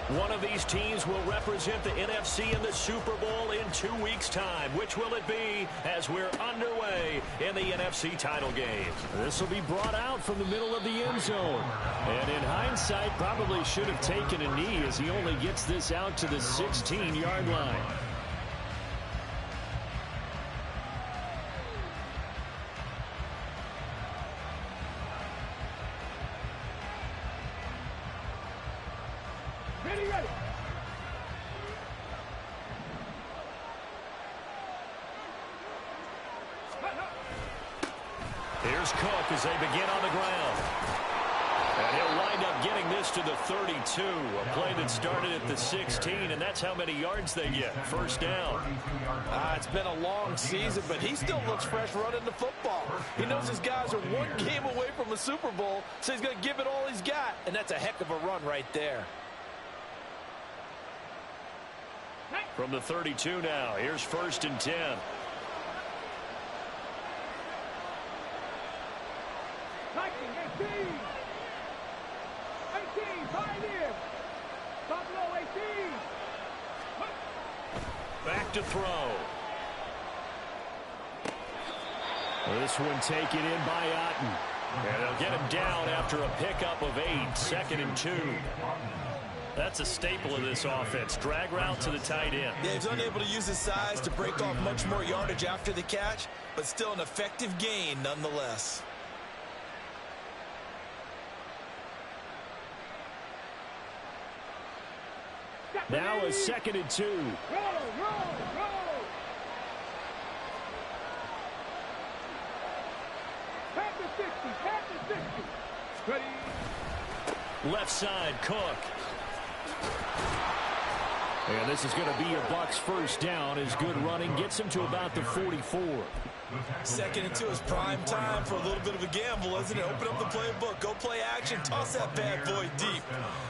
One of these teams will represent the NFC in the Super Bowl in 2 weeks' time. Which will it be as we're underway in the NFC title game? This will be brought out from the middle of the end zone. And in hindsight, probably should have taken a knee as he only gets this out to the 16-yard line. Here's Cook as they begin on the ground. And he'll wind up getting this to the 32. A play that started at the 16, and that's how many yards they get. First down. It's been a long season, but he still looks fresh running the football. He knows his guys are one game away from a Super Bowl, so he's going to give it all he's got. And that's a heck of a run right there. From the 32 now, here's 1st and 10. 18, Pioneer. Buffalo 18. Back to throw. This one taken in by Otten. And they'll get him down after a pickup of 8, 2nd and 2. That's a staple of this offense. Drag route to the tight end. Yeah, he's unable to use his size to break off much more yardage after the catch, but still an effective gain nonetheless. Now a 2nd and 2. Roll, roll, roll. Pass the 60, pass the 60. Ready. Left side, Cook. And this is going to be a Bucs first down. His good running gets him to about the 44. 2nd and 2 is prime time for a little bit of a gamble, isn't it? Open up the playbook, go play action, toss that bad boy deep.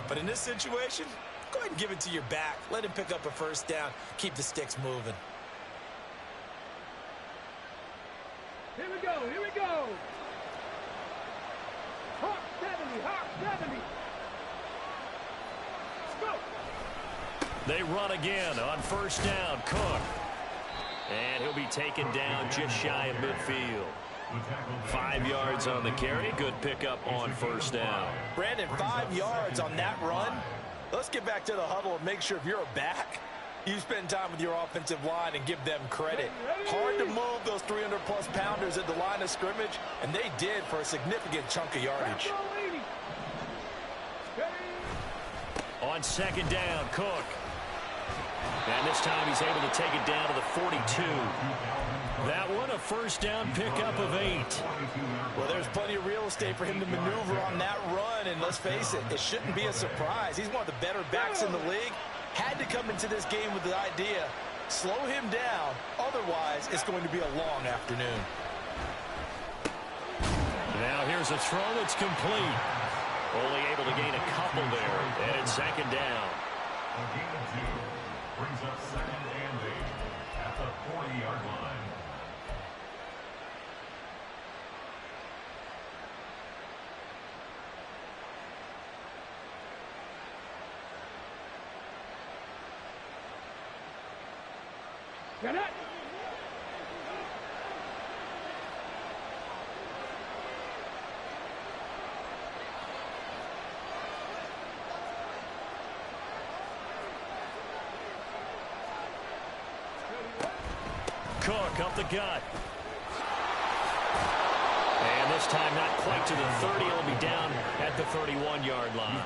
But in this situation, go ahead and give it to your back. Let him pick up a first down. Keep the sticks moving. Here we go, here we go. Hawk 70, Hawk 70. Go. They run again on first down. Cook. And he'll be taken down just shy of midfield. 5 yards on the carry. Good pickup on first down. Brandon, 5 yards on that run. Let's get back to the huddle and make sure if you're a back, you spend time with your offensive line and give them credit. Hard to move those 300-plus pounders at the line of scrimmage, and they did for a significant chunk of yardage. On 2nd down, Cook. And this time he's able to take it down to the 42. That one a first down pickup of 8. Well, there's plenty of real estate for him to maneuver on that run, and let's face it, it shouldn't be a surprise. He's one of the better backs in the league. Had to come into this game with the idea, slow him down, otherwise it's going to be a long afternoon. Now here's a throw that's complete. Only able to gain a couple there, and it's 2nd down. A gain of 2 brings up 2nd and 8 at the 40-yard line. Get it. Cook up the gut. And this time not quite to the 30. He'll be down at the 31-yard line.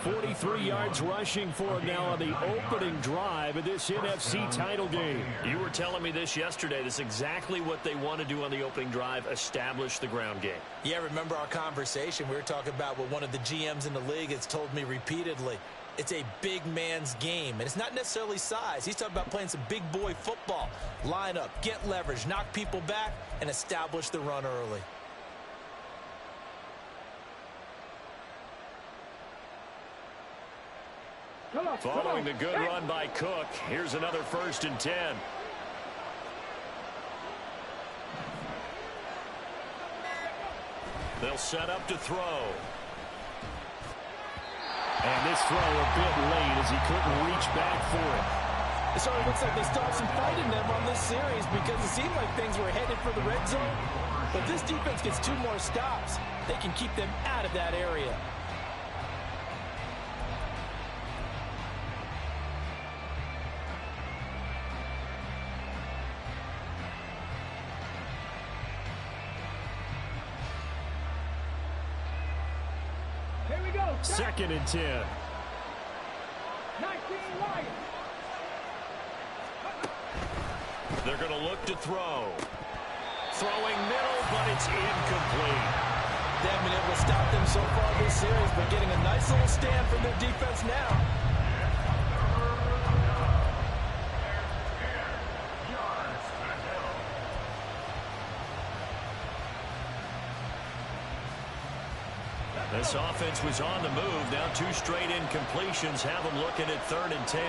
43 yards rushing for him now on the opening drive of this NFC title game. You were telling me this yesterday. This is exactly what they want to do on the opening drive, establish the ground game. Yeah, remember our conversation? We were talking about what one of the GMs in the league has told me repeatedly. It's a big man's game, and it's not necessarily size. He's talking about playing some big boy football. Line up, get leverage, knock people back, and establish the run early. Following the good run by Cook, here's another 1st and 10. They'll set up to throw. And this throw a bit late as he couldn't reach back for it. It certainly looks like they still have some fight in them on this series because it seemed like things were headed for the red zone. But this defense gets 2 more stops. They can keep them out of that area. Here we go. 2nd and 10. 19 Lions. They're going to look to throw. Throwing middle, but it's incomplete. They haven't been able to stop them so far this series, but getting a nice little stand from their defense now. This offense was on the move. Now 2 straight incompletions have them looking at 3rd and 10.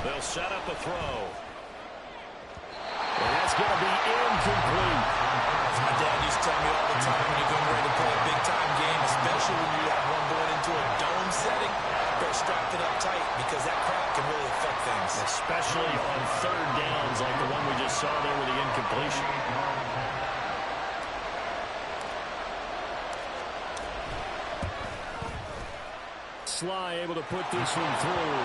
They'll set up a throw. And that's going to be incomplete. As my dad used to tell me all the time, when you're getting ready to play a big-time game, especially when you have one going into a dome setting, better strap it up tight because that crowd can really affect things. Especially on 3rd downs like the one we just saw there with the incompletion. Sly able to put this one through.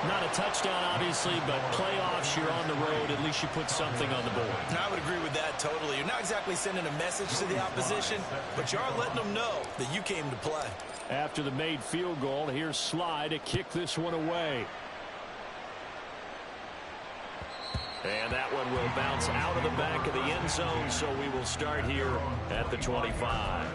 Not a touchdown, obviously, but playoffs, you're on the road. At least you put something on the board. I would agree with that totally. You're not exactly sending a message to the opposition, but you are letting them know that you came to play. After the made field goal, here's Sly to kick this one away. And that one will bounce out of the back of the end zone, so we will start here at the 25.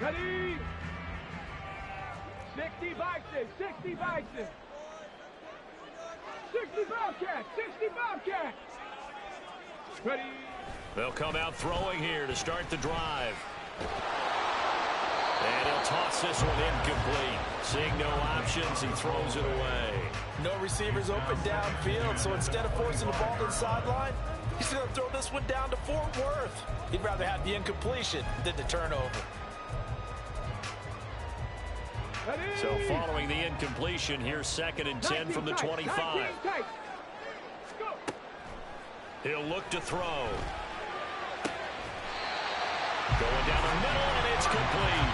Ready? 60 Bison, 60 Bison. 60 Bobcats, 60 Bobcats. Ready? They'll come out throwing here to start the drive. And he'll toss this one incomplete. Seeing no options, he throws it away. No receivers open downfield, so instead of forcing the ball to the sideline, he's going to throw this one down to Fort Worth. He'd rather have the incompletion than the turnover. Ready? So following the incompletion, here's 2nd and 10 from the 25. Go. He'll look to throw. Going down the middle, and it's complete.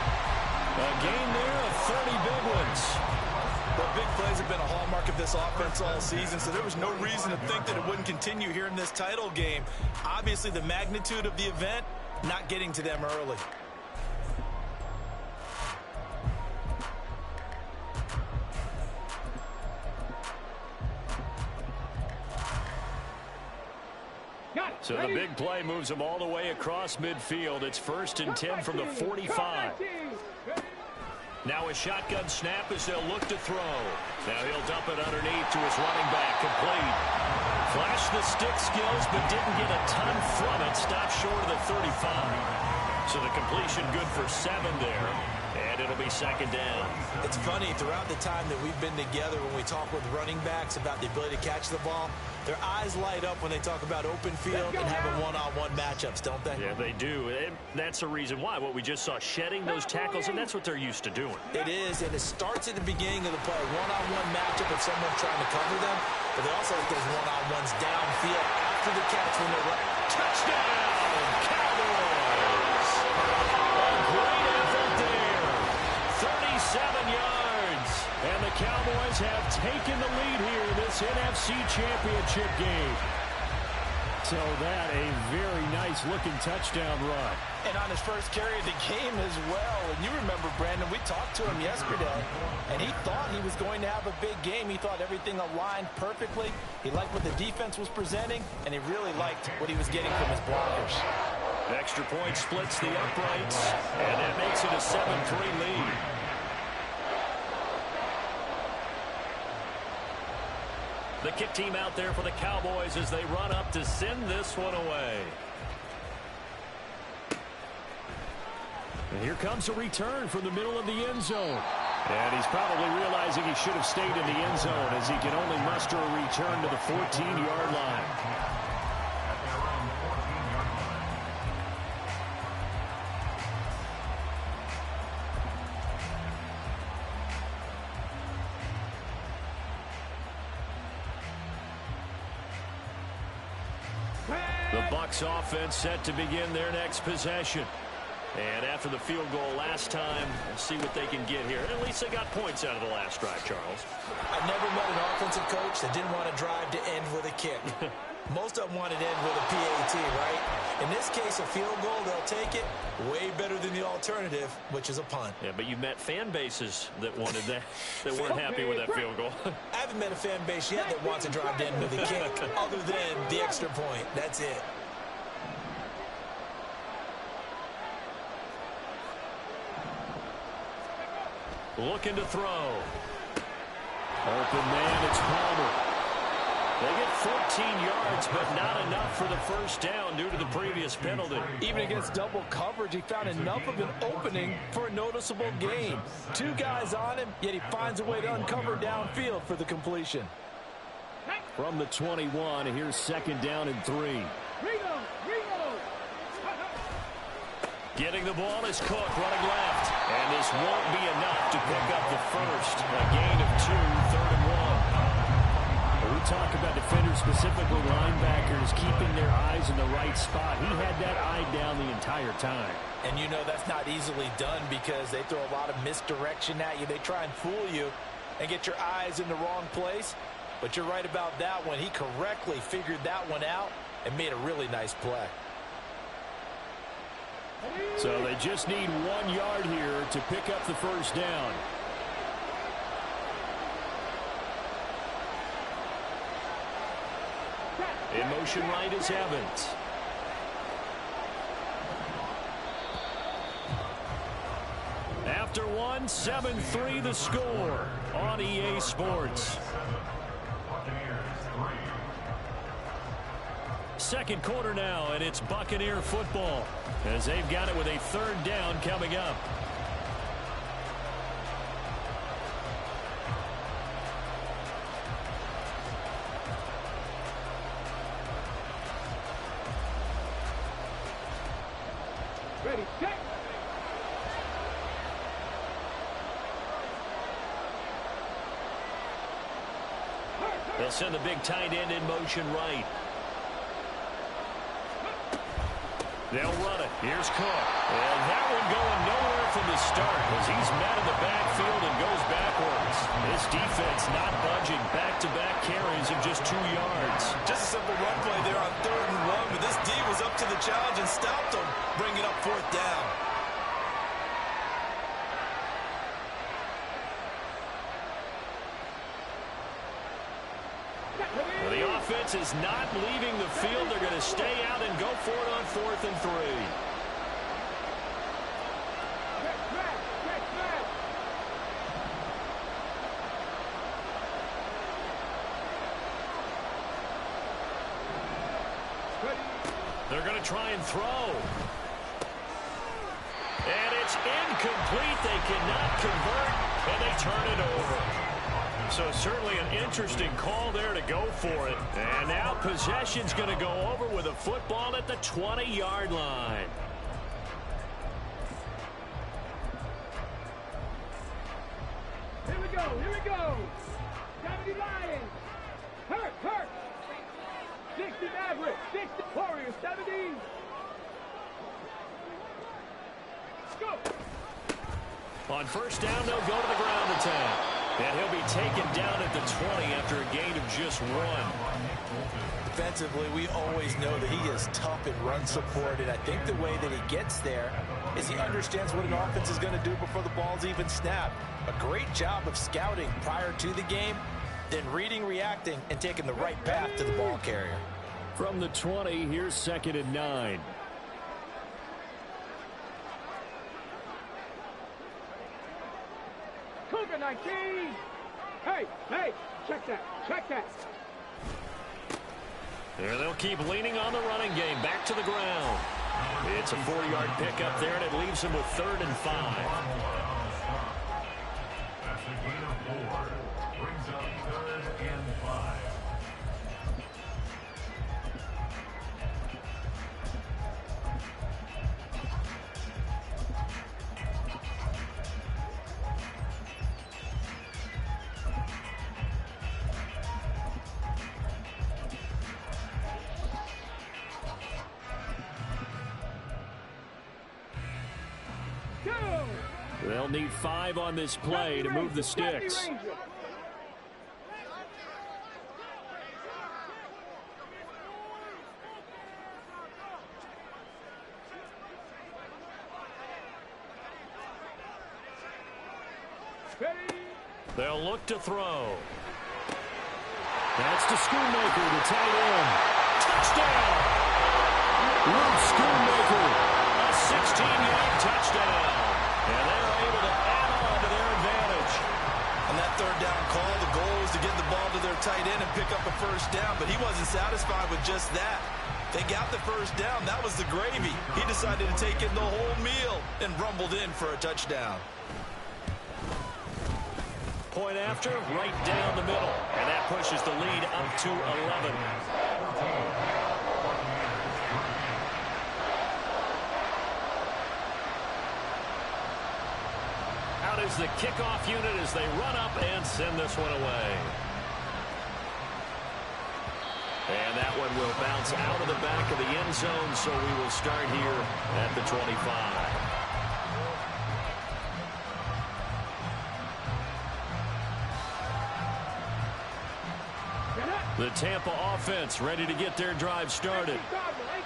A gain there of 30 big ones. Well, big plays have been a hallmark of this offense all season, so there was no reason to think that it wouldn't continue here in this title game. Obviously, the magnitude of the event, not getting to them early. So the big play moves them all the way across midfield. It's 1st and 10 from the 45. Now a shotgun snap as they'll look to throw. Now he'll dump it underneath to his running back. Complete. Flashed the stick skills, but didn't get a ton from it. Stopped short of the 35. So the completion good for 7 there. And it'll be 2nd down. It's funny, throughout the time that we've been together, when we talk with running backs about the ability to catch the ball, their eyes light up when they talk about open field and having one-on-one matchups, don't they? Yeah, they do. And that's the reason why. What we just saw, shedding those tackles, and that's what they're used to doing. It is, and it starts at the beginning of the play. One-on-one matchup with someone trying to cover them, but they also have those one-on-ones downfield after the catch when they're running. Touchdown, Cowboys! A great effort there. 37 yards. And the Cowboys have taken the lead here in this NFC Championship game. So that a very nice looking touchdown run. And on his first carry of the game as well. And you remember, Brandon, we talked to him yesterday, and he thought he was going to have a big game. He thought everything aligned perfectly. He liked what the defense was presenting, and he really liked what he was getting from his blockers. Extra point splits the uprights, and that makes it a 7-3 lead. The kick team out there for the Cowboys as they run up to send this one away. And here comes a return from the middle of the end zone. And he's probably realizing he should have stayed in the end zone as he can only muster a return to the 14-yard line. The Bucs offense set to begin their next possession. And after the field goal last time, we'll see what they can get here. At least they got points out of the last drive, Charles. I've never met an offensive coach that didn't want to drive to end with a kick. Most of them wanted to end with a PAT, right? In this case, a field goal, they'll take it. Way better than the alternative, which is a punt. Yeah, but you met fan bases that wanted that, that weren't happy with that field goal. I haven't met a fan base yet that wants to drive to end with a kick, other than the extra point. That's it. Looking to throw. Open man, it's Palmer. They get 14 yards, but not enough for the first down due to the previous penalty. Even against double coverage, he found enough of an opening for a noticeable gain. Two guys on him, yet he finds a way to uncover downfield for the completion. From the 21, here's second down and 3. Getting the ball is Cook running left. And this won't be enough to pick up the first. A gain of 2, 3rd and 1. We talk about defenders, specifically linebackers, keeping their eyes in the right spot. He had that eye down the entire time. And you know that's not easily done because they throw a lot of misdirection at you. They try and fool you and get your eyes in the wrong place. But you're right about that one. He correctly figured that one out and made a really nice play. So they just need 1 yard here to pick up the first down. In motion right is Evans. After 1, 7-3 the score on EA Sports. Second quarter now, and it's Buccaneer football as they've got it with a 3rd down coming up. Ready, set. They'll send the big tight end in motion right. They'll run it. Here's Cook. And that one going nowhere from the start as he's met in the backfield and goes backwards. This defense not budging. Back-to-back carries of just 2 yards. Just a simple run play there on 3rd and 1, but this D was up to the challenge and stopped him, bringing up 4th down. Well, the offense is not leaving the field. They're going to stay out and go for it on 4th and 3. They're going to try and throw. And it's incomplete. They cannot convert, and they turn it over. So certainly an interesting call there to go for it. And now possession's going to go over with a football at the 20-yard line. Here we go, here we go. 70 Lions. Hurt. 60 Mavericks, 60 Warriors, 70. Go. On first down, they'll go to the ground attack. And he'll be taken down at the 20 after a gain of just 1. Defensively, we always know that he is tough in run support, and I think the way that he gets there is he understands what an offense is going to do before the ball's even snapped. A great job of scouting prior to the game, then reading, reacting, and taking the right path to the ball carrier. From the 20, here's 2nd and 9. Cougar 19. Hey, check that. There they'll keep leaning on the running game. Back to the ground. It's a 4-yard pickup there, and it leaves him with 3rd and 5. That's a gain of 4. Brings up 3rd and 5. They'll need 5 on this play to move the sticks. They'll look to throw. That's to Schoonmaker, the tight end. Touchdown! Luke Schoonmaker. A 16-yard touchdown. And they're able to add on to their advantage. On that 3rd down call, the goal was to get the ball to their tight end and pick up a 1st down, but he wasn't satisfied with just that. They got the 1st down. That was the gravy. He decided to take in the whole meal and rumbled in for a touchdown. Point after, right down the middle. And that pushes the lead up to 11. Out is the kickoff unit as they run up and send this one away. And that one will bounce out of the back of the end zone, so we will start here at the 25. The Tampa offense ready to get their drive started.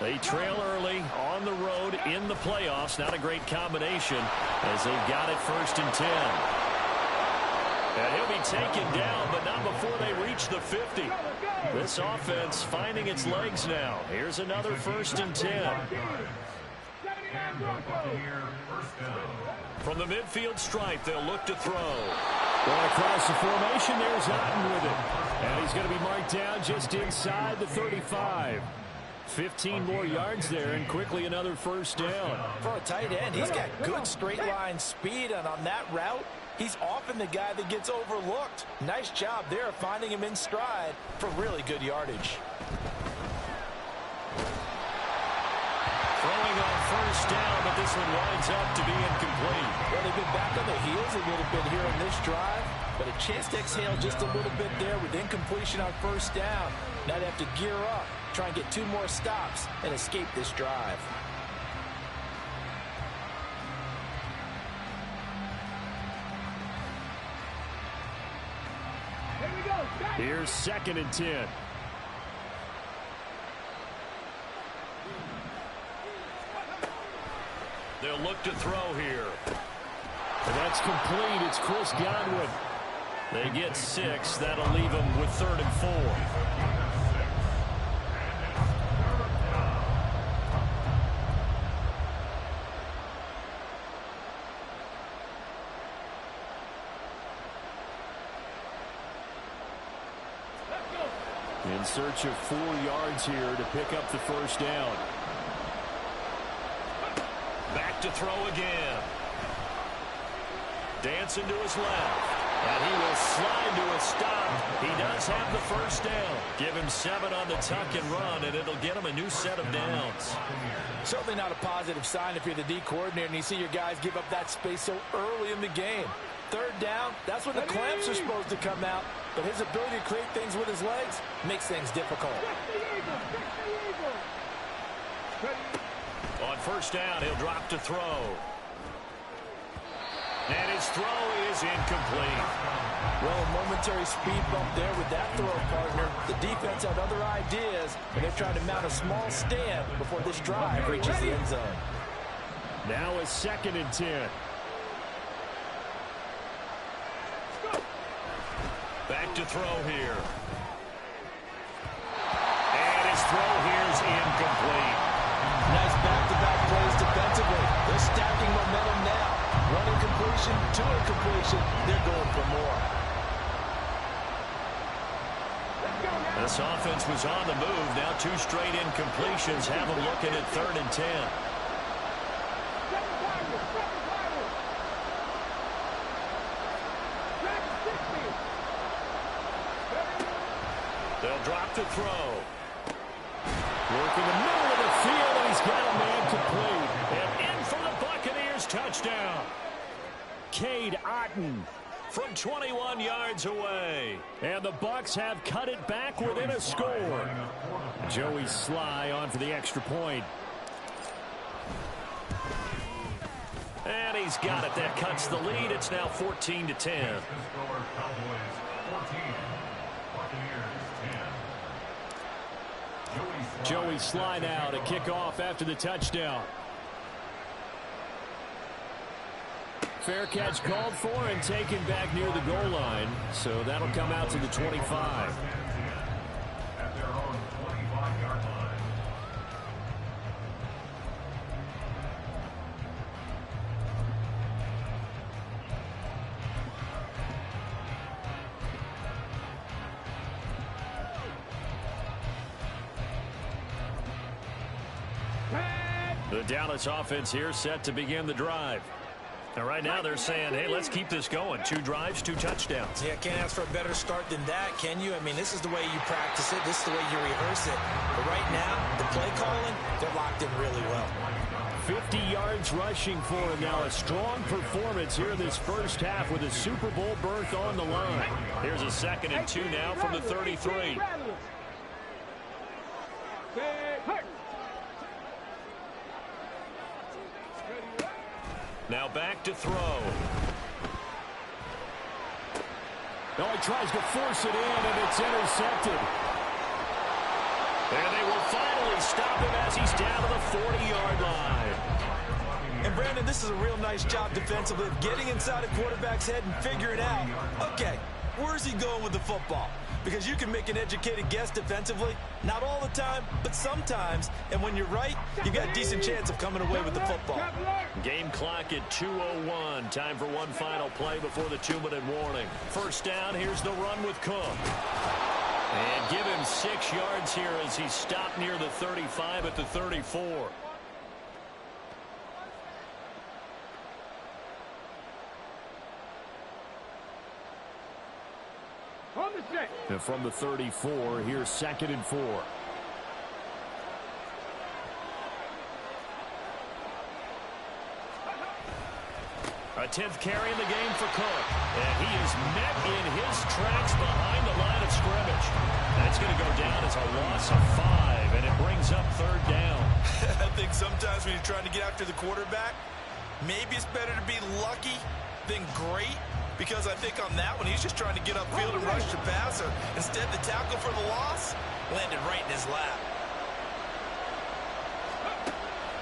They trail early on the road in the playoffs. Not a great combination as they've got it 1st and 10. And he'll be taken down, but not before they reach the 50. This offense finding its legs now. Here's another 1st and 10. From the midfield stripe, they'll look to throw. Well, across the formation, there's Otten with it. And he's going to be marked down just inside the 35. 15 more yards there, and quickly another 1st down. For a tight end, he's got good straight line speed, and on that route, he's often the guy that gets overlooked. Nice job there of finding him in stride for really good yardage. Throwing on 1st down, but this one winds up to be incomplete. Well, they've been back on the heels a little bit here in this drive, but a chance to exhale just a little bit there with incompletion on 1st down. Now they have to gear up, try and get 2 more stops, and escape this drive. Here's 2nd and 10. They'll look to throw here. And that's complete. It's Chris Godwin. They get 6. That'll leave them with 3rd and 4. In search of 4 yards here to pick up the 1st down. Back to throw again. Dancing to his left. And he will slide to a stop. He does have the 1st down. Give him 7 on the tuck and run, and it'll get him a new set of downs. Certainly not a positive sign if you're the D coordinator and you see your guys give up that space so early in the game. 3rd down, that's when the clamps are supposed to come out. But his ability to create things with his legs makes things difficult. On 1st down, he'll drop to throw. And his throw is incomplete. Well, a momentary speed bump there with that throw partner. The defense had other ideas, and they're trying to mount a small stand before this drive reaches the end zone. Now a 2nd and 10. Back to throw here. And his throw here is incomplete. Nice back-to-back plays defensively. They're stacking momentum now. One incompletion, 2 incompletion. They're going for more. This offense was on the move. Now 2 straight incompletions have them looking at 3rd and 10. They'll drop to throw. Working the middle of the field, and he's got a man complete. And in for the Buccaneers touchdown. Cade Otton from 21 yards away. And the Bucs have cut it back within a score. Joey Sly on for the extra point. And he's got it. That cuts the lead. It's now 14-10. Joey Sly now to kick off after the touchdown. Fair catch called for and taken back near the goal line. So that'll come out to the 25. At their own 25-yard line. The Dallas offense here set to begin the drive. And right now they're saying, hey, let's keep this going. 2 drives, 2 touchdowns. Yeah, can't ask for a better start than that, can you? I mean, this is the way you practice it. This is the way you rehearse it. But right now, the play calling, they're locked in really well. 50 yards rushing for him now. A strong performance here in this first half with a Super Bowl berth on the line. Here's a 2nd and 2 now from the 33. Now back to throw. Oh, he tries to force it in, and it's intercepted. And they will finally stop him as he's down to the 40-yard line. And, Brandon, this is a real nice job defensively of getting inside a quarterback's head and figuring out, okay, where's he going with the football? Because you can make an educated guess defensively, not all the time, but sometimes. And when you're right, you've got a decent chance of coming away with the football. Game clock at 2:01. Time for one final play before the 2-minute warning. First down, here's the run with Cook. And give him 6 yards here as he's stopped near the 35 at the 34. And from the 34, here's 2nd and 4. A 10th carry in the game for Cook. And he is met in his tracks behind the line of scrimmage. That's going to go down as a loss of 5, and it brings up 3rd down. I think sometimes when you're trying to get after the quarterback, maybe it's better to be lucky than great. Because I think on that one, he's just trying to get upfield and rush the passer. Instead, the tackle for the loss landed right in his lap.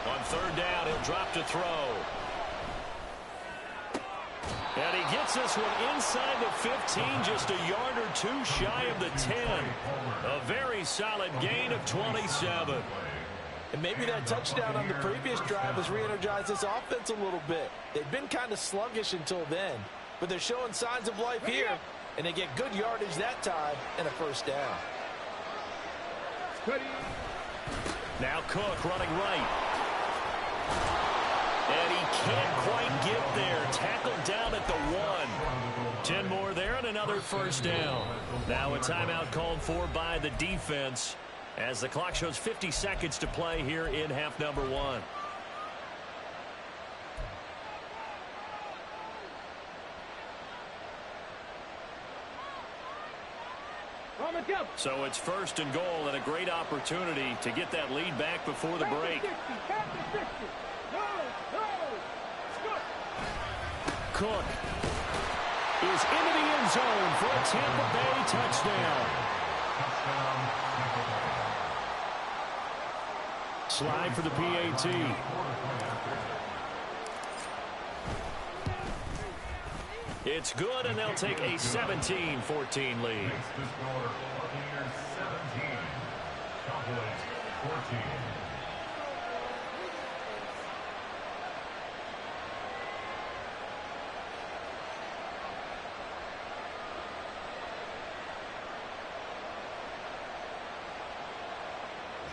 On 3rd down, he'll drop to throw. And he gets this one inside the 15, just a yard or 2 shy of the 10. A very solid gain of 27. And maybe that touchdown on the previous drive has re-energized this offense a little bit. They've been kind of sluggish until then. But they're showing signs of life here, and they get good yardage that time and a first down. Now Cook running right. And he can't quite get there. Tackled down at the 1. 10 more there and another first down. Now a timeout called for by the defense as the clock shows 50 seconds to play here in half number 1. So it's 1st and goal and a great opportunity to get that lead back before the break. Cook is into the end zone for a Tampa Bay touchdown. Slide for the PAT. It's good, and they'll take a 17-14 lead.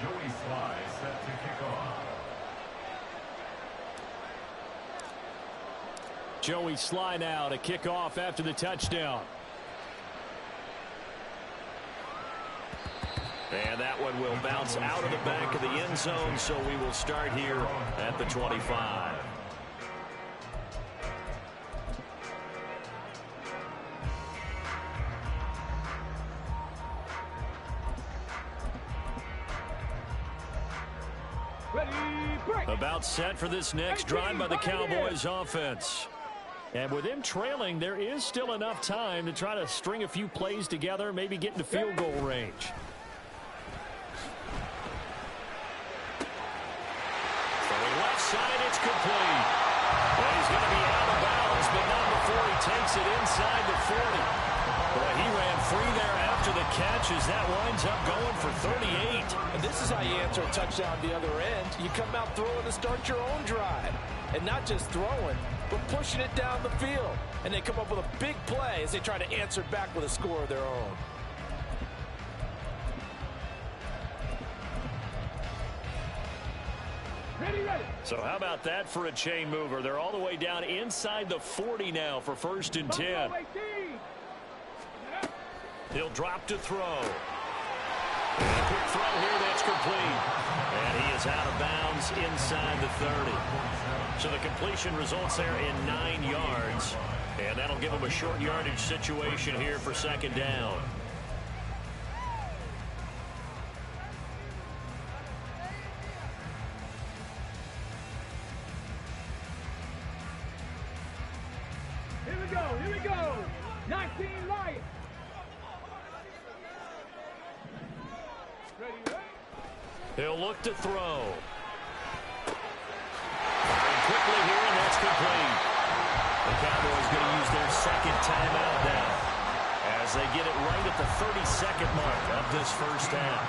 Joey Sly set to kick off. Joey Sly now to kick off after the touchdown. And that one will bounce out of the back of the end zone, so we will start here at the 25. About set for this next drive by the Cowboys offense. And with them trailing, there is still enough time to try to string a few plays together, maybe get into field goal range. Throwing left side, it's complete. Well, he's going to be out of bounds, but not before he takes it inside the 40. Boy, he ran free there after the catch as that winds up going for 38. And this is how you answer a touchdown the other end. You come out throwing to start your own drive. And not just throwing, but pushing it down the field. And they come up with a big play as they try to answer back with a score of their own. So how about that for a chain mover? They're all the way down inside the 40 now for 1st and 10. He'll drop to throw. And a quick throw here that's complete. And he is out of bounds inside the 30. So the completion results there in 9 yards. And that'll give him a short yardage situation here for 2nd down. Here we go. 19 Lions. Ready. He'll look to throw. And quickly here, and that's complete. The Cowboys going to use their 2nd timeout now as they get it right at the 32nd mark of this 1st half.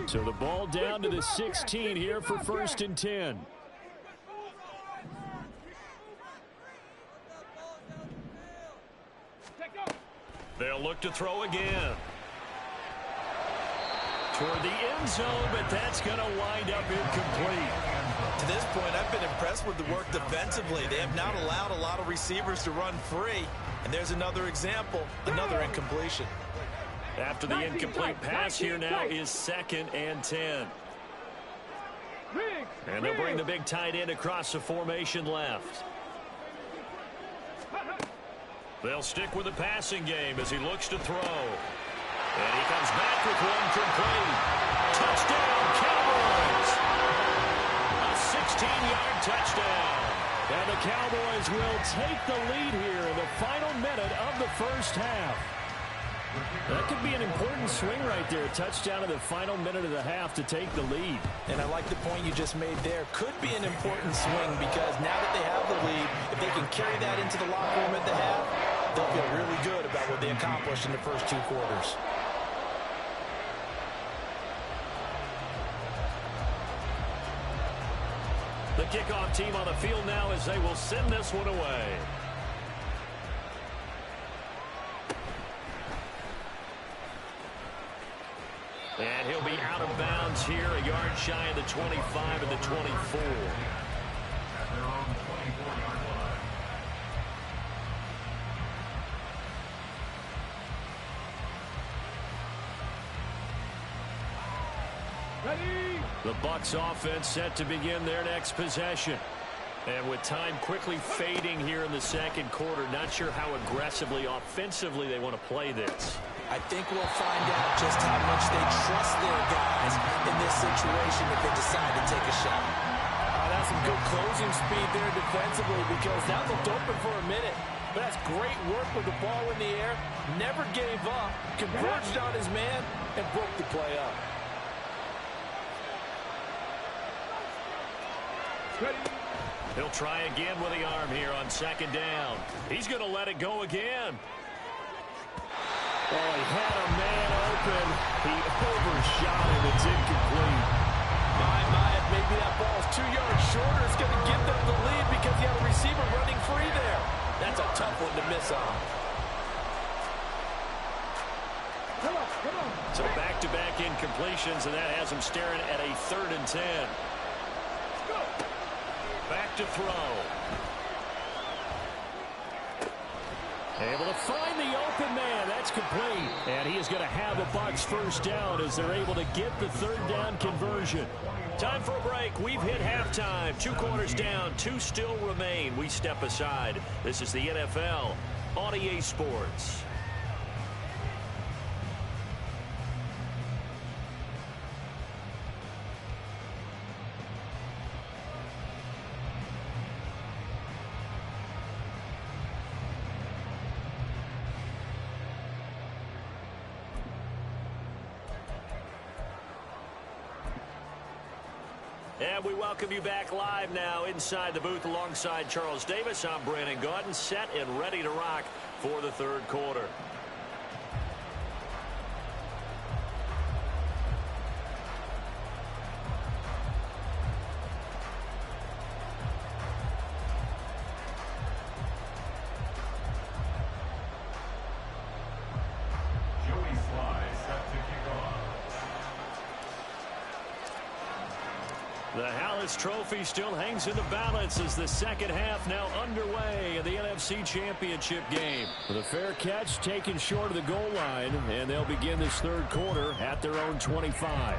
So the ball down to the 16 here for 1st and 10. They'll look to throw again. Toward the end zone, but that's going to wind up incomplete. To this point, I've been impressed with the work defensively. They have not allowed a lot of receivers to run free. And there's another example, another incompletion. After the incomplete pass here now is 2nd and 10. And they'll bring the big tight end across the formation left. They'll stick with the passing game as he looks to throw. And he comes back with one complete. Touchdown, Cowboys! A 16-yard touchdown. And the Cowboys will take the lead here in the final minute of the 1st half. That could be an important swing right there. A touchdown in the final minute of the half to take the lead. And I like the point you just made there. Could be an important swing because now that they have the lead, if they can carry that into the locker room at the half, they'll feel really good about what they accomplished in the first 2 quarters. The kickoff team on the field now as they will send this one away. And he'll be out of bounds here, a yard shy of the 25 and the 24. At their own 24-yard line. Ready. The Bucs offense set to begin their next possession. And with time quickly fading here in the 2nd quarter, not sure how aggressively, offensively they want to play this. I think we'll find out just how much they trust their guys in this situation if they decide to take a shot. That's some good closing speed there defensively because that looked open for a minute. But that's great work with the ball in the air. Never gave up, converged on his man, and broke the play up. He'll try again with the arm here on 2nd down. He's going to let it go again. Oh, he had a man open. He overshot him. It's incomplete. My, if maybe that ball's 2 yards shorter, it's going to give them the lead because you have a receiver running free there. That's a tough one to miss. miss on. So back-to-back incompletions, and that has him staring at a 3rd and 10. Back to throw. Able to find the open man. That's complete. And he is going to have a Bucs first down as they're able to get the 3rd down conversion. Time for a break. We've hit halftime. 2 quarters down. 2 still remain. We step aside. This is the NFL on EA Sports. And we welcome you back live now inside the booth alongside Charles Davis. I'm Brandon Gaudin, set and ready to rock for the 3rd quarter. The Hallis Trophy still hangs in the balance as the 2nd half now underway in the NFC Championship game. With a fair catch taken short of the goal line, and they'll begin this 3rd quarter at their own 25.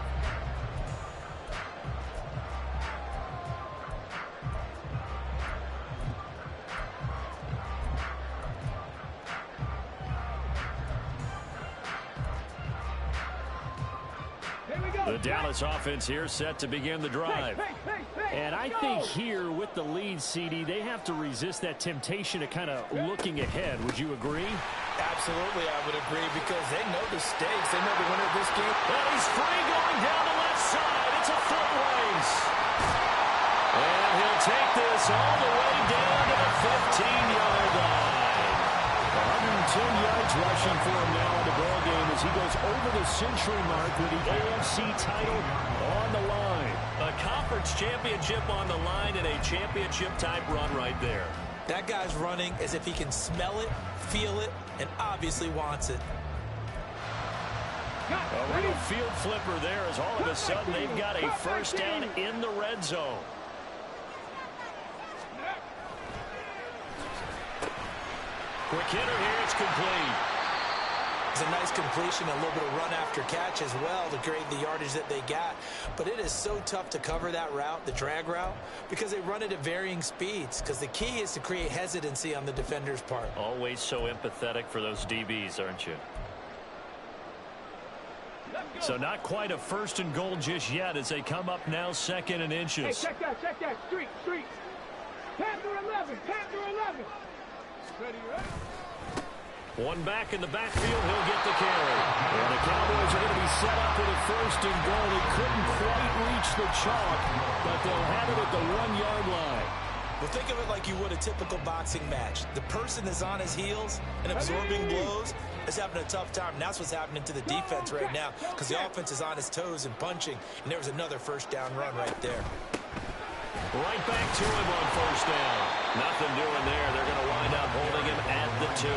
The Dallas offense here set to begin the drive. And I think here with the lead, CD, they have to resist that temptation to kind of looking ahead. Would you agree? Absolutely, I would agree, because they know the stakes. They know the winner of this game. And he's free going down the left side. It's a foot race. And he'll take this all the way down to the 15-yard line. 110 yards rushing for him now in the ball game as he goes over the century mark with the AFC title on the line. A conference championship on the line and a championship-type run right there. That guy's running as if he can smell it, feel it, and obviously wants it. A real field flipper there as all of a sudden they've got a first down in the red zone. Quick hitter here, it's complete. It's a nice completion, a little bit of run after catch as well to create the yardage that they got. But it is so tough to cover that route, the drag route, because they run it at varying speeds. Because the key is to create hesitancy on the defender's part. Always so empathetic for those DBs, aren't you? So not quite a 1st and goal just yet as they come up now 2nd and inches. Hey, check that. Street. Panther 11. Ready, right? One back in the backfield, he'll get the carry. And the Cowboys are going to be set up with a 1st and goal. They couldn't quite reach the chalk, but they'll have it at the 1-yard line. Well, think of it like you would a typical boxing match. The person is on his heels and absorbing blows is having a tough time. And that's what's happening to the defense right now, because the offense is on his toes and punching. And there was another 1st down run right there. Right back to him on 1st down. Nothing doing there. They're going to wind up holding him at the 2.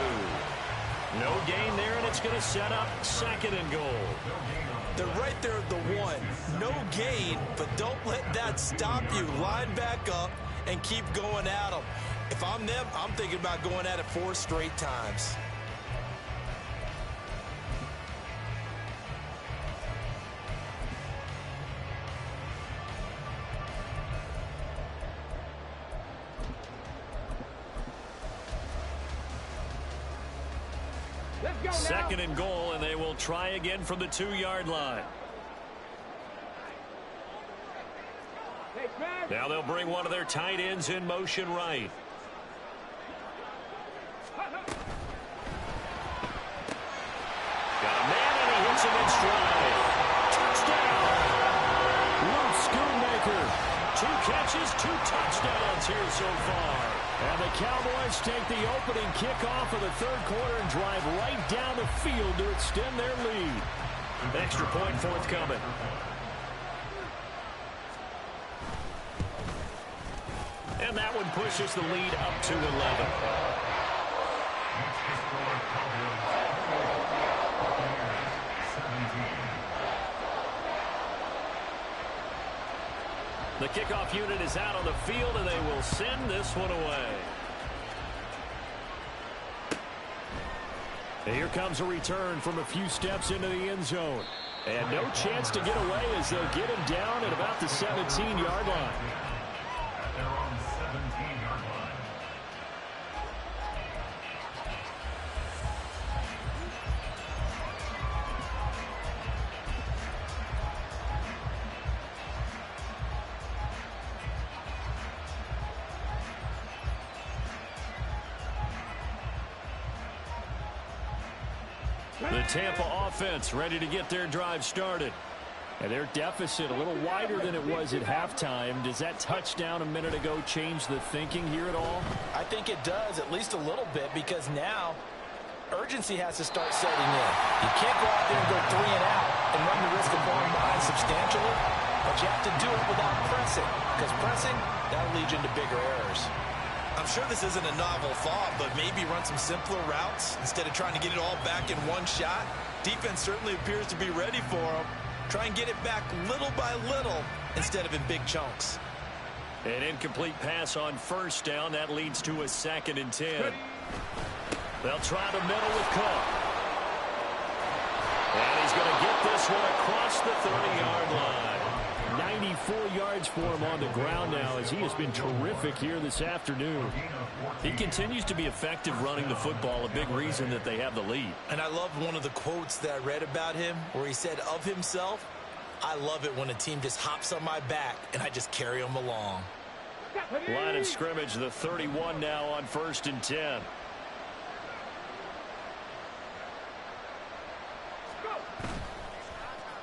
No gain there, and it's going to set up 2nd and goal. They're right there at the 1. No gain, but don't let that stop you. Line back up and keep going at them. If I'm them, I'm thinking about going at it 4 straight times. Second and goal, and they will try again from the 2-yard line. Now they'll bring one of their tight ends in motion right. Got a man, and he hits him in stride. Touchdown! Luke Schoonmaker. 2 catches, 2 touchdowns here so far. And the Cowboys take the opening kickoff of the 3rd quarter and drive right down the field to extend their lead. Extra point forthcoming. And that one pushes the lead up to 11. Next to score, Cowboys 4, Buccaneers 17. The kickoff unit is out on the field, and they will send this one away. And here comes a return from a few steps into the end zone. And no chance to get away as they'll get him down at about the 17-yard line. At their own 17-yard line. The Tampa offense ready to get their drive started. And their deficit a little wider than it was at halftime. Does that touchdown a minute ago change the thinking here at all? I think it does, at least a little bit, because now urgency has to start setting in. You can't go out there and go 3 and out and run the risk of falling behind substantially, but you have to do it without pressing, because pressing, that'll lead you into bigger errors. I'm sure this isn't a novel thought, but maybe run some simpler routes instead of trying to get it all back in one shot. Defense certainly appears to be ready for them. Try and get it back little by little instead of in big chunks. An incomplete pass on first down. That leads to a 2nd and 10. They'll try the middle with Cook. And he's going to get this one across the 30-yard line. 94 yards for him on the ground now as he has been terrific here this afternoon. He continues to be effective running the football, a big reason that they have the lead. And I love one of the quotes that I read about him where he said of himself, "I love it when a team just hops on my back and I just carry them along." Line of scrimmage, the 31 now on 1st and 10.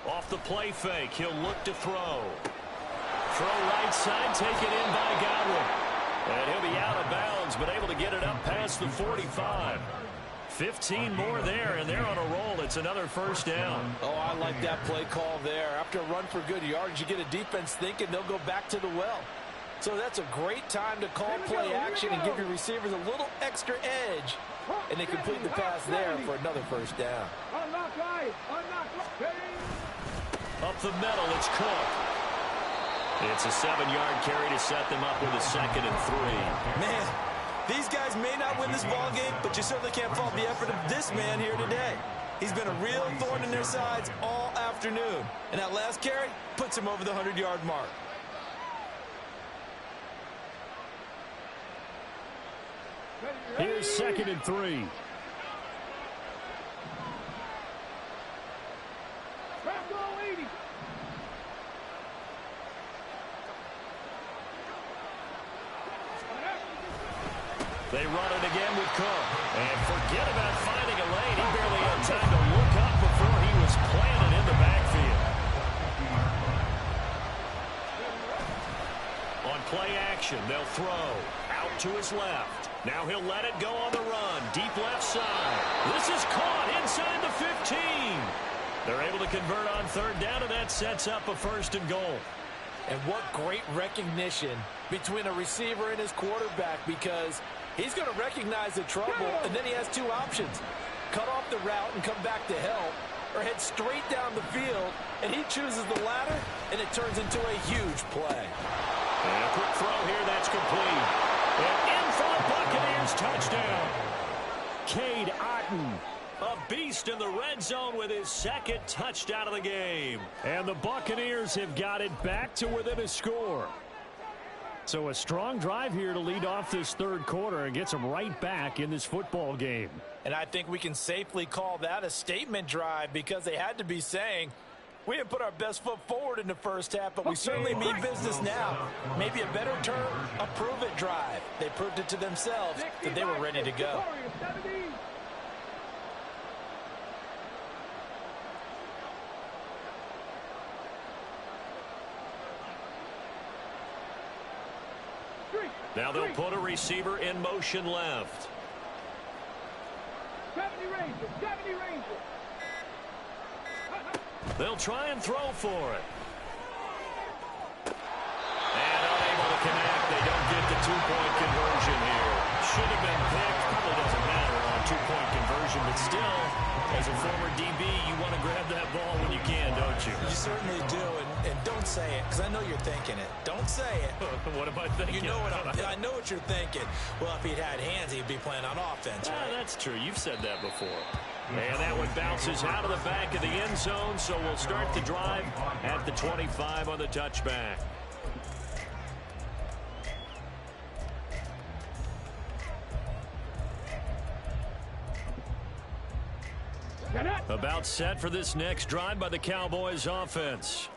Off the play fake, he'll look to throw. Throw right side, taken in by Godwin. And he'll be out of bounds, but able to get it up past the 45. 15 more there, and they're on a roll. It's another 1st down. Oh, I like that play call there. After a run for good yards, you get a defense thinking they'll go back to the well. So that's a great time to call play action and give your receivers a little extra edge. And they complete the pass there for another 1st down. Up the middle, it's Cook. It's a 7-yard carry to set them up with a 2nd and 3. Man, these guys may not win this ball game, but you certainly can't fault the effort of this man here today. He's been a real thorn in their sides all afternoon. And that last carry puts him over the 100-yard mark. Here's 2nd and 3. They run it again with Cook. And forget about finding a lane. He barely had time to look up before he was planted in the backfield. On play action, they'll throw. Out to his left. Now he'll let it go on the run. Deep left side. This is caught inside the 15. They're able to convert on 3rd down, and that sets up a 1st and goal. And what great recognition between a receiver and his quarterback, because he's going to recognize the trouble, and then he has 2 options. Cut off the route and come back to help, or head straight down the field, and he chooses the latter, and it turns into a huge play. And a quick throw here, that's complete. And in for the Buccaneers, touchdown. Cade Otton. A beast in the red zone with his 2nd touchdown of the game. And the Buccaneers have got it back to within a score. So a strong drive here to lead off this 3rd quarter and gets them right back in this football game. And I think we can safely call that a statement drive, because they had to be saying, we didn't put our best foot forward in the 1st half, but we certainly mean business now. Maybe a better term, a prove-it drive. They proved it to themselves that they were ready to go. Now they'll put a receiver in motion left. 70 Rangers. They'll try and throw for it. And unable to connect. They don't get the 2-point conversion here. Should have been picked. Probably doesn't matter on 2 situation, but still, as a former DB, you want to grab that ball when you can, don't you? You certainly do, and don't say it, because I know you're thinking it. Don't say it. What am I thinking? You know what I know what you're thinking. Well, if he'd had hands, he'd be playing on offense, right? That's true. You've said that before. And that one bounces out of the back of the end zone, so we'll start the drive at the 25 on the touchback. About set for this next drive by the Cowboys offense.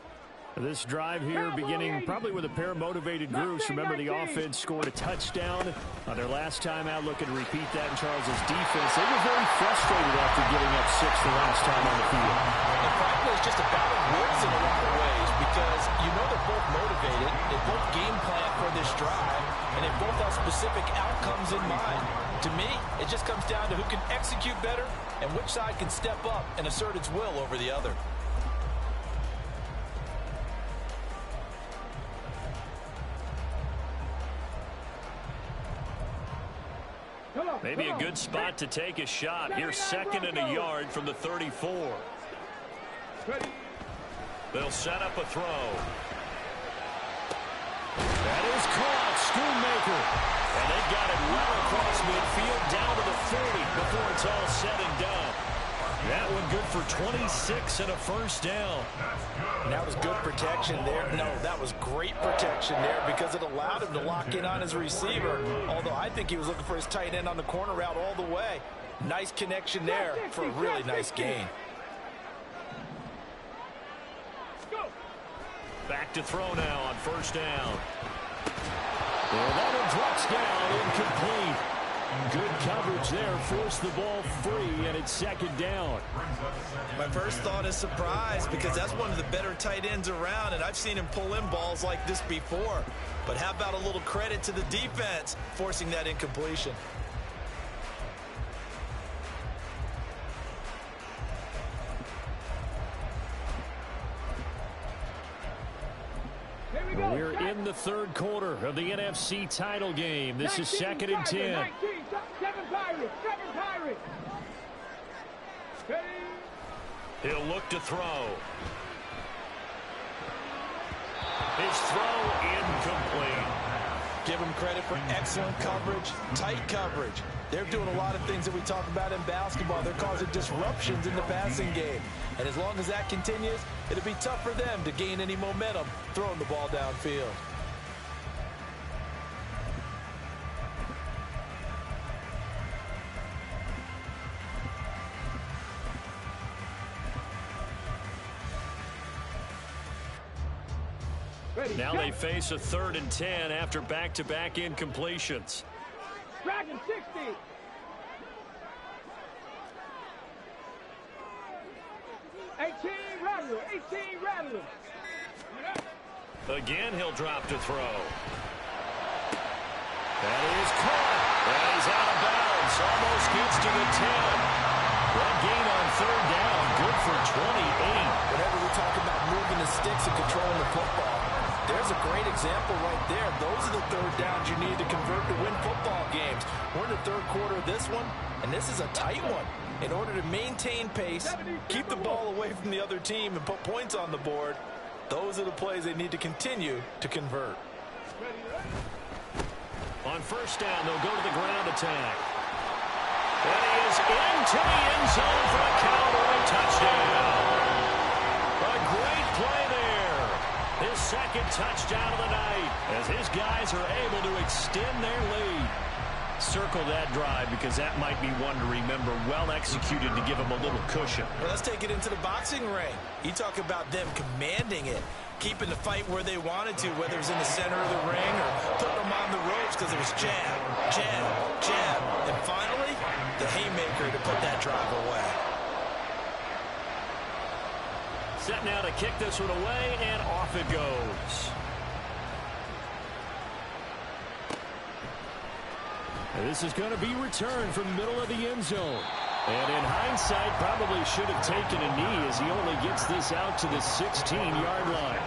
This drive here beginning probably with a pair of motivated groups. Remember, the offense scored a touchdown on their last time out. Looking to repeat that in Charles's defense. They were very frustrated after giving up 6 the last time on the field. And frankly, it's just a battle of wills in a lot of ways, because you know they're both motivated. They both game plan for this drive, and they both have specific outcomes in mind. To me, it just comes down to who can execute better and which side can step up and assert its will over the other. Maybe a good spot to take a shot. Here's 2nd and a yard from the 34. They'll set up a throw. That is caught. Schoonmaker. And they've got it well across midfield down to the 30 before it's all said and done. That one good for 26 and a first down. And that was good protection there. No, that was great protection there, because it allowed him to lock in on his receiver. Although I think he was looking for his tight end on the corner route all the way. Nice connection there for a really nice gain. Back to throw now on first down. Well, that one drops down, incomplete. Good coverage there, forced the ball free, and it's 2nd down. My first thought is surprise, because that's one of the better tight ends around, and I've seen him pull in balls like this before. But how about a little credit to the defense forcing that incompletion? We're in the 3rd quarter of the NFC title game. This is 2nd and 10. He'll look to throw. His throw incomplete. Give him credit for excellent coverage, tight coverage. They're doing a lot of things that we talk about in basketball. They're causing disruptions in the passing game. And as long as that continues, it'll be tough for them to gain any momentum throwing the ball downfield. Now they face a 3rd and 10 after back-to-back incompletions. Dragon 60. Rattler. Again, he'll drop to throw. That is caught. And he's out of bounds. Almost gets to the 10. That gain on 3rd down. Good for 28. Whenever we talk about moving the sticks and controlling the football, there's a great example right there. Those are the 3rd downs you need to convert to win football games. We're in the 3rd quarter of this one, and this is a tight one. In order to maintain pace, keep the ball away from the other team, and put points on the board, those are the plays they need to continue to convert. On first down, they'll go to the ground attack. And he is into the end zone for a Cowboy touchdown. A great play there. His 2nd touchdown of the night, as his guys are able to extend their lead. Circle that drive, because that might be one to remember. Well executed to give him a little cushion. Well, let's take it into the boxing ring. You talk about them commanding it, keeping the fight where they wanted to, whether it was in the center of the ring or putting them on the ropes, because it was jab, jab, jab. And finally, the haymaker to put that drive away. Set now to kick this one away, and off it goes. And this is going to be returned from middle of the end zone. And in hindsight, probably should have taken a knee, as he only gets this out to the 16-yard line.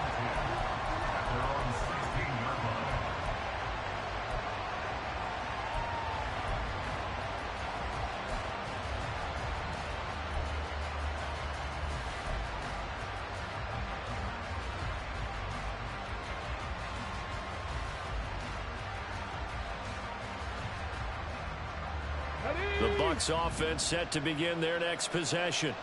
The Bucs offense set to begin their next possession.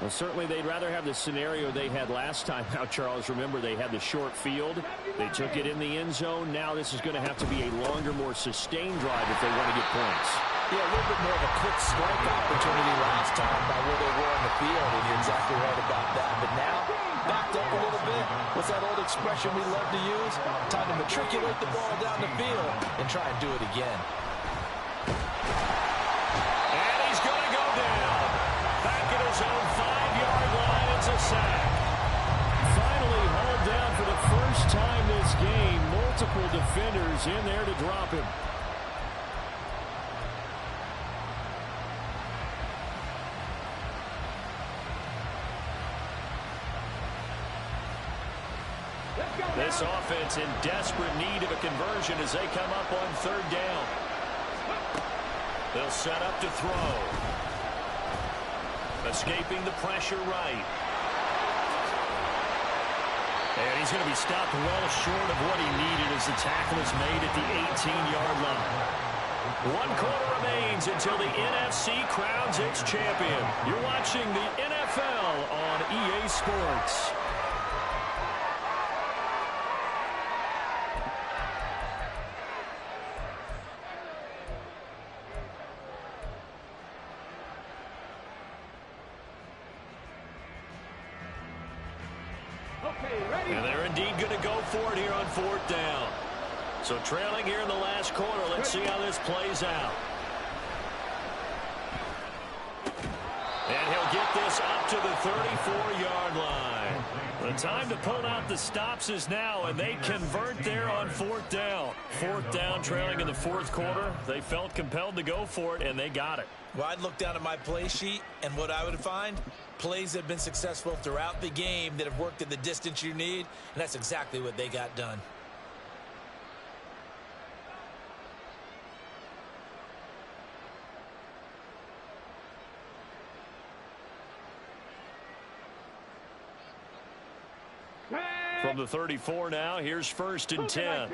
Well, certainly they'd rather have the scenario they had last time out, Charles. Remember, they had the short field. They took it in the end zone. Now this is going to have to be a longer, more sustained drive if they want to get points. Yeah, a little bit more of a quick strike opportunity last time by where they were on the field, and you're exactly right about that. But now, backed up a little bit. What's that old expression we love to use? Time to matriculate the ball down the field and try and do it again. And he's going to go down. Back at his own 5-yard line, it's a sack. Finally hauled down for the first time this game. Multiple defenders in there to drop him. This offense in desperate need of a conversion as they come up on 3rd down. They'll set up to throw. Escaping the pressure right. And he's going to be stopped well short of what he needed as the tackle is made at the 18-yard line. 1 quarter remains until the NFC crowns its champion. You're watching the NFL on EA Sports. And they're indeed going to go for it here on 4th down. So trailing here in the last quarter. Let's see how this plays out. And he'll get this up to the 34-yard line. The time to pull out the stops is now, and they convert there on 4th down. 4th down, trailing in the 4th quarter. They felt compelled to go for it, and they got it. Well, I'd look down at my play sheet, and what I would find, plays that have been successful throughout the game that have worked at the distance you need, and that's exactly what they got done. From the 34 now, here's 1st and 10.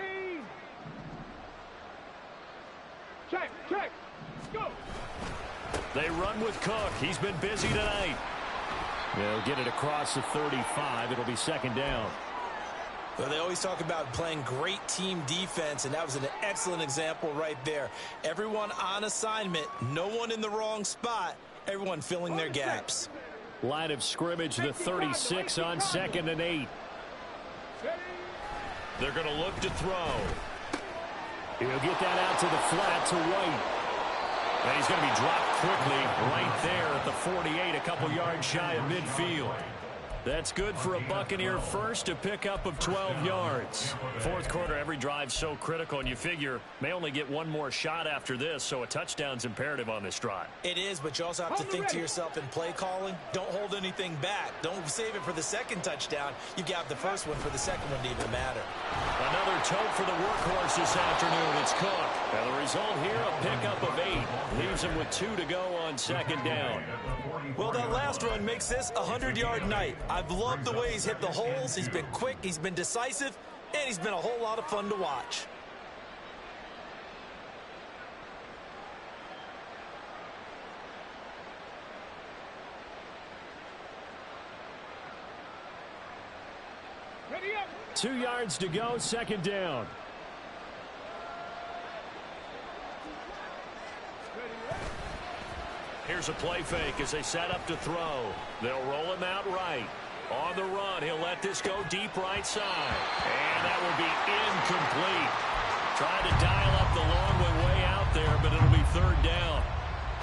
Check, check, go. They run with Cook. He's been busy tonight. They'll get it across the 35. It'll be 2nd down. Well, they always talk about playing great team defense, and that was an excellent example right there. Everyone on assignment, no one in the wrong spot, everyone filling their gaps. Line of scrimmage, the 36 on 2nd and 8. They're going to look to throw. He'll get that out to the flat to White. And he's going to be dropped quickly right there at the 48, a couple yards shy of midfield. That's good for a Buccaneer first, a pickup of 12 yards. 4th quarter, every drive so critical, and you figure may only get one more shot after this, so a touchdown's imperative on this drive. It is, but you also have to think to yourself in play calling, don't hold anything back. Don't save it for the 2nd touchdown. You got the first one for the 2nd one to even matter. Another tote for the workhorse this afternoon. It's Cook. And the result here, a pickup of 8. Leaves him with 2 to go on 2nd down. Well, that last run makes this a 100-yard night. I've loved the way he's hit the holes. He's been quick, he's been decisive, and he's been a whole lot of fun to watch. Ready up. 2 yards to go, 2nd down. Here's a play fake as they set up to throw. They'll roll him out right. On the run, he'll let this go deep right side. And that will be incomplete. Trying to dial up the long way out there, but it'll be 3rd down.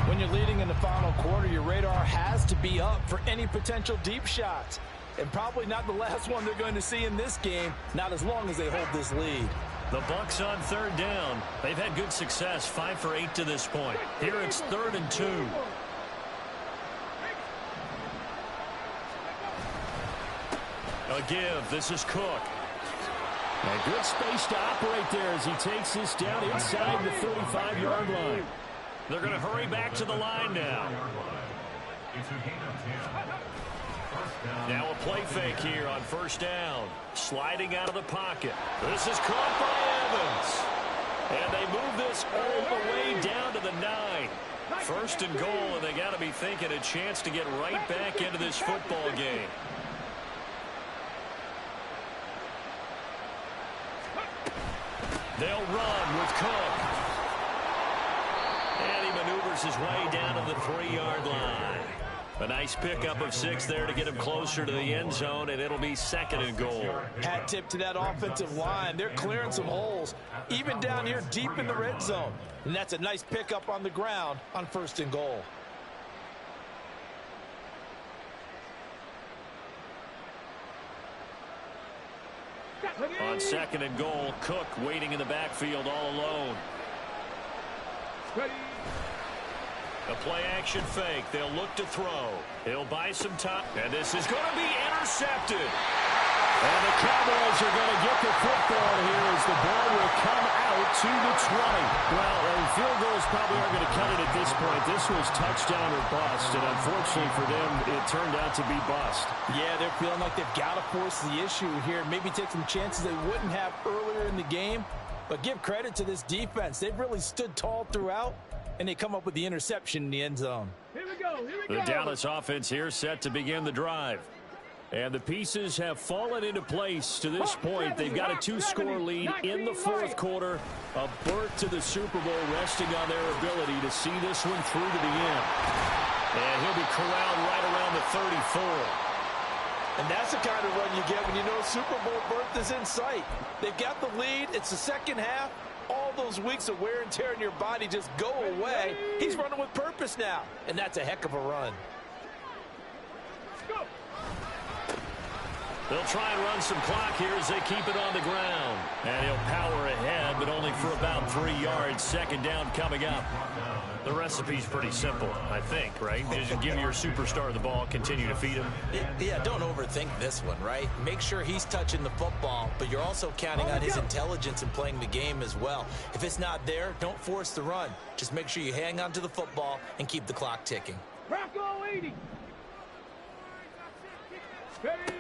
When you're leading in the final quarter, your radar has to be up for any potential deep shots. And probably not the last one they're going to see in this game, not as long as they hold this lead. The Bucs on 3rd down. They've had good success, 5 for 8 to this point. Here it's 3rd and 2. A give. This is Cook. A good space to operate there as he takes this down inside the 35-yard line. They're going to hurry back to the line now. Now a play fake here on 1st down. Sliding out of the pocket. This is caught by Evans. And they move this all the way down to the 9. First and goal, and they got to be thinking a chance to get right back into this football game. They'll run with Cook. And he maneuvers his way down to the 3-yard line. A nice pickup of 6 there to get him closer to the end zone, and it'll be second and goal. Hat tip to that offensive line. They're clearing some holes, even down here deep in the red zone. And that's a nice pickup on the ground on first and goal. On second and goal, Cook waiting in the backfield all alone. A play-action fake. They'll look to throw. He'll buy some time. And this is going to be intercepted. And the Cowboys are going to get the football here as the ball will come out to the 20. Well, field goals probably aren't going to cut it at this point. This was touchdown or bust, and unfortunately for them, it turned out to be bust. Yeah, they're feeling like they've got to force the issue here. Maybe take some chances they wouldn't have earlier in the game. But give credit to this defense. They've really stood tall throughout, and they come up with the interception in the end zone. Here we go. The Dallas offense here set to begin the drive. And the pieces have fallen into place to this point. They've got a 2-score lead in the fourth quarter. A berth to the Super Bowl resting on their ability to see this one through to the end. And he'll be corralled right around the 34. And that's the kind of run you get when you know Super Bowl berth is in sight. They've got the lead. It's the second half. All those weeks of wear and tear in your body just go away. He's running with purpose now. And that's a heck of a run. Go. They'll try and run some clock here as they keep it on the ground. And he'll power ahead, but only for about 3 yards. Second down coming up. The recipe's pretty simple, I think, right? Just give your superstar the ball, continue to feed him. Yeah, don't overthink this one, right? Make sure he's touching the football, but you're also counting on his intelligence in playing the game as well. If it's not there, don't force the run. Just make sure you hang on to the football and keep the clock ticking. Bronco 80. Ready.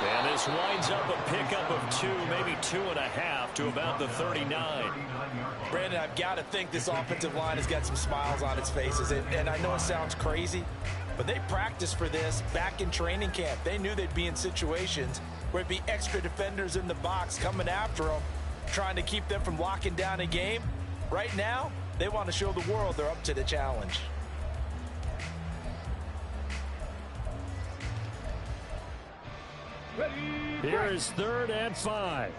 And this winds up a pickup of 2, maybe 2.5 to about the 39. Brandon, I've got to think this offensive line has got some smiles on its faces. And I know it sounds crazy, but they practiced for this back in training camp. They knew they'd be in situations where it'd be extra defenders in the box coming after them, trying to keep them from locking down a game. Right now, they want to show the world they're up to the challenge. Here is 3rd and 5.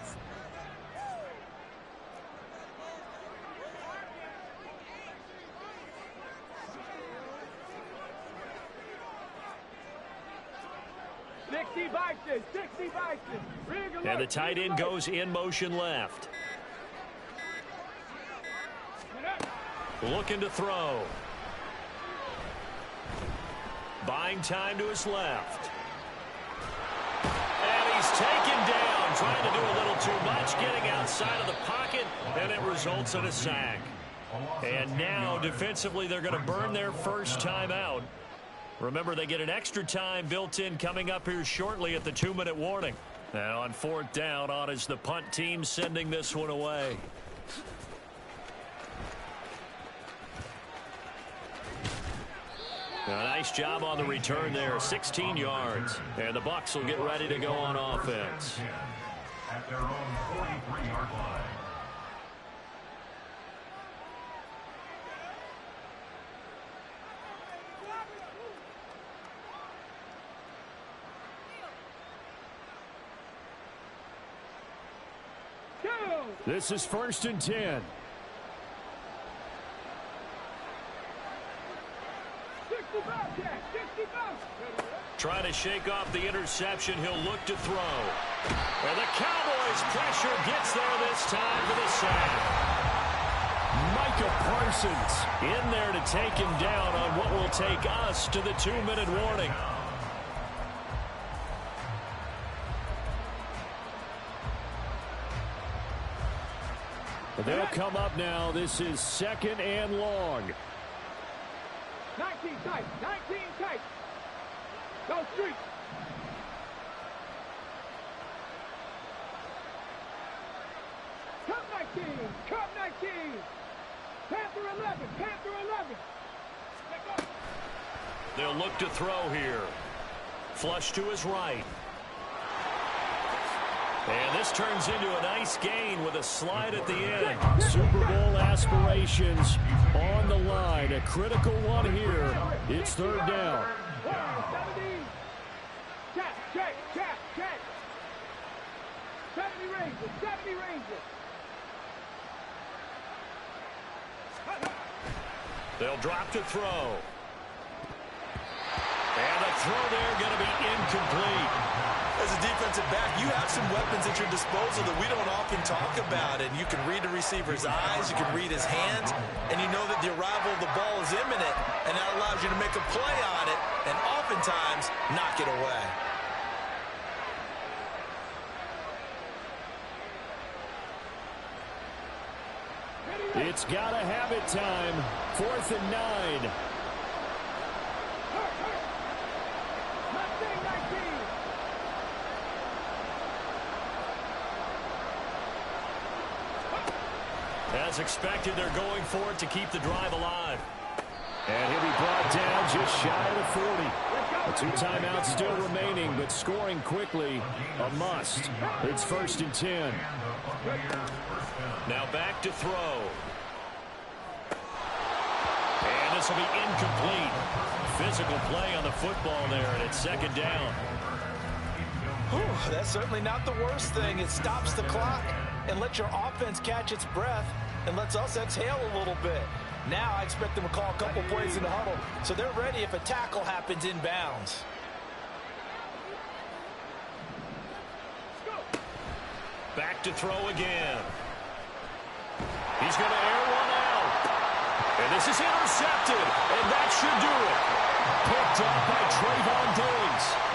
And the tight end goes in motion left. Looking to throw. Buying time to his left. And he's taken down, trying to do a little too much, getting outside of the pocket, and it results in a sack. And now, defensively, they're going to burn their first time out. Remember, they get an extra time built in coming up here shortly at the 2-minute warning. And on 4th down, on is the punt team sending this one away. A nice job on the return there, 16 yards. And the Bucs will get ready to go on offense. At their own 43-yard line. This is 1st and 10. Trying to shake off the interception. He'll look to throw. And the Cowboys pressure gets there this time for the sack. Micah Parsons In there to take him down on what will take us to the 2-minute warning. They'll come up now. This is 2nd and long. 19 tight. 19 tight. Go street. Come 19. Come 19. Panther 11. Panther 11. They'll look to throw here. Flush to his right. And this turns into a nice gain with a slide at the end. Super Bowl aspirations on the line. A critical one here. It's third down. 70. Check. 70 Rangers. 70 Rangers. They'll drop to throw. And the throw there going to be incomplete. As a defensive back, you have some weapons at your disposal that we don't often talk about. And you can read the receiver's eyes, you can read his hands, and you know that the arrival of the ball is imminent, and that allows you to make a play on it and oftentimes knock it away. It's got to have it time. 4th and 9. As expected, they're going for it to keep the drive alive. And he'll be brought down just shy of the 40. The 2 timeouts still remaining, but scoring quickly, a must. It's 1st and 10. Now back to throw. And this will be incomplete. Physical play on the football there, and it's 2nd down. Whew, that's certainly not the worst thing. It stops the clock and lets your offense catch its breath and lets us exhale a little bit. Now I expect them to call a couple plays in the huddle so they're ready if a tackle happens inbounds. Back to throw again. He's going to air one out. And this is intercepted. And that should do it. Picked up by Trayvon Diggs.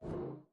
line.